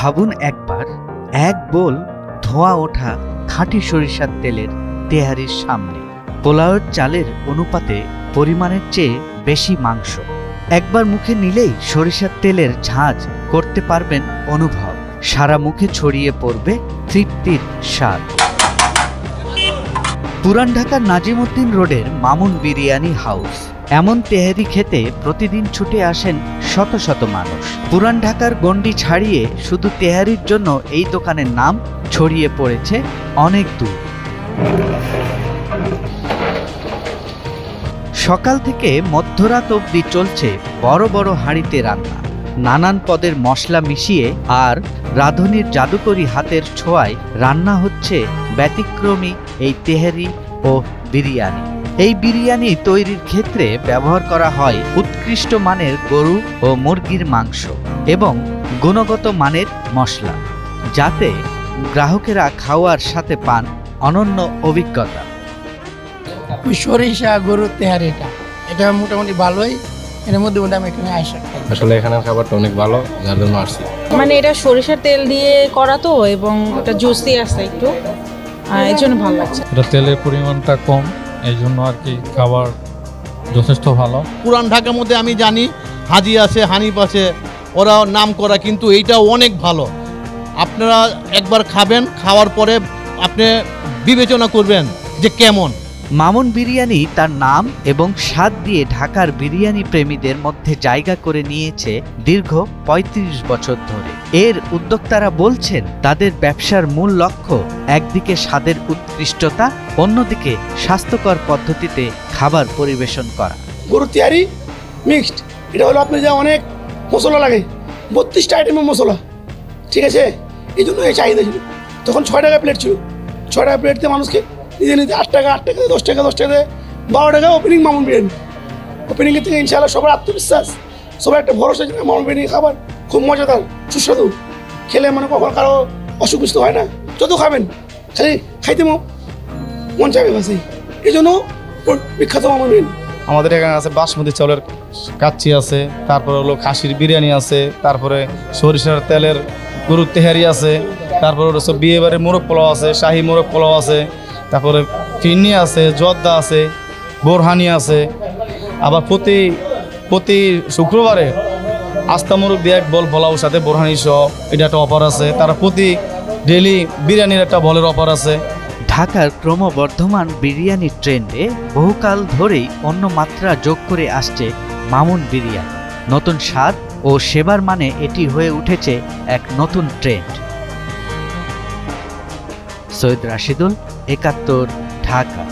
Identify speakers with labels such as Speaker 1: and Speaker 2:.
Speaker 1: ভাবুন একবার, এক বোল ধোঁয়া ওঠা খাঁটি সরিষার তেলের তেহারির সামনে পোলাওয়ের চালের অনুপাতে পরিমাণের চেয়ে বেশি মাংস। একবার মুখে নিলেই সরিষার তেলের ঝাঁঝ করতে পারবেন অনুভব। সারা মুখে ছড়িয়ে পড়বে তৃপ্তির স্বাদ। পুরান ঢাকার নাজিমউদ্দিন রোডের মামুন বিরিয়ানি হাউস। এমন তেহারি খেতে প্রতিদিন ছুটে আসেন শত শত মানুষ। পুরান ঢাকার গণ্ডি ছাড়িয়ে শুধু তেহারির জন্য এই দোকানের নাম ছড়িয়ে পড়েছে অনেক দূর। সকাল থেকে মধ্যরাত অবধি চলছে বড় বড় হাঁড়িতে রান্না। নানান পদের মশলা মিশিয়ে আর রাঁধুনির জাদুকরি হাতের ছোঁয়ায় রান্না হচ্ছে ব্যতিক্রমী এই তেহারি ও বিরিয়ানি। এই বিরিয়ানি তৈরির ক্ষেত্রে ব্যবহার করা হয় উৎকৃষ্ট মানের গরু ও মুরগির মাংস এবং গুণগত মানের মশলা, যাতে গ্রাহকেরা খাওয়ার সাথে পান অনন্য অভিজ্ঞতা।
Speaker 2: সরিষা গরুর তেহারিটা এটা মোটামুটি ভালোই। এর মধ্যে আমি এখানে আইসা খাই।
Speaker 3: আসলে এখানের খাবারটা অনেক ভালো, যার জন্য আসছি।
Speaker 4: মানে এটা সরিষার তেল দিয়ে করা তো, এবং এটা জুসি আছে একটু, এই জন্য ভালো লাগছে।
Speaker 5: এটা তেলের পরিমাণটা কম, এই জন্য আর কি খাবার যথেষ্ট ভালো।
Speaker 6: পুরান ঢাকার মধ্যে আমি জানি হাজি আছে, হানিফ আছে, ওরা নাম করা, কিন্তু এইটাও অনেক ভালো। আপনারা একবার খাবেন, খাওয়ার পরে আপনি বিবেচনা করবেন যে কেমন।
Speaker 1: মামুন বিরিয়ানি তার নাম এবং স্বাদ দিয়ে ঢাকার বিরিয়ানি প্রেমীদের মধ্যে জায়গা করে নিয়েছে দীর্ঘ ৩৫ বছর ধরে। এর উদ্যোক্তারা বলছেন তাদের ব্যবসার মূল লক্ষ্য একদিকে স্বাদের উৎকৃষ্টতা, অন্যদিকে স্বাস্থ্যকর পদ্ধতিতে খাবার পরিবেশন করা।
Speaker 2: গরুর তেহারি মিক্সড, এটা হলো আপনি যা অনেক মশলা লাগে, 32টা আইটেমের মশলা, ঠিক আছে। এই জন্য এই চাহিদা ছিল। তখন 6 টাকা প্লেট ছিল। 6 টাকা প্লেট দিয়ে মানুষকে নিজে নিজে 8 টাকা 8 টাকা 10 টাকা 10 টাকা 12 টাকা ওপেনিং মামুন বিরিয়ানি। ওপেনিংয়ের থেকে ইনশাআল্লাহ সবার আত্মবিশ্বাস, সবার একটা ভরসা যে মামুন বিরিয়ানি খাবার খুব মজাদার, সুস্বাদু, খেলে মানে কখন কারো অসুখ বিসুখ হয় না। যত খাবেন খালি খাইতে মন চাইবে ভাসি। এই জন্য বিখ্যাত মামুন বিরিয়ানি।
Speaker 3: আমাদের এখানে আছে বাসমতি চাউলের কাচ্চি আছে, তারপরে হলো খাসির বিরিয়ানি আছে, তারপরে সরিষার তেলের গরুর তেহারি আছে, তারপরে হলো সব বিয়ে বাড়ির মোরগ পোলাও আছে, শাহী মোরগ পোলাও আছে, তারপরে ফিরনি আছে, জর্দা আছে, বোরহানি আছে। আবার প্রতি শুক্রবারে আস্তা মোরগ দিয়ে এক বল পোলাওর সাথে বোরহানি সহ এটা একটা অফার আছে। তারা প্রতি ডেলি বিরিয়ানির একটা বলের অফার আছে।
Speaker 1: ঢাকার ক্রমবর্ধমান বিরিয়ানি ট্রেন্ডে বহুকাল ধরেই অন্য মাত্রা যোগ করে আসছে মামুন বিরিয়ানি। নতুন স্বাদ ও সেবার মানে এটি হয়ে উঠেছে এক নতুন ট্রেন্ড। সৈয়দ রাশিদুল, ৭১, ঢাকা।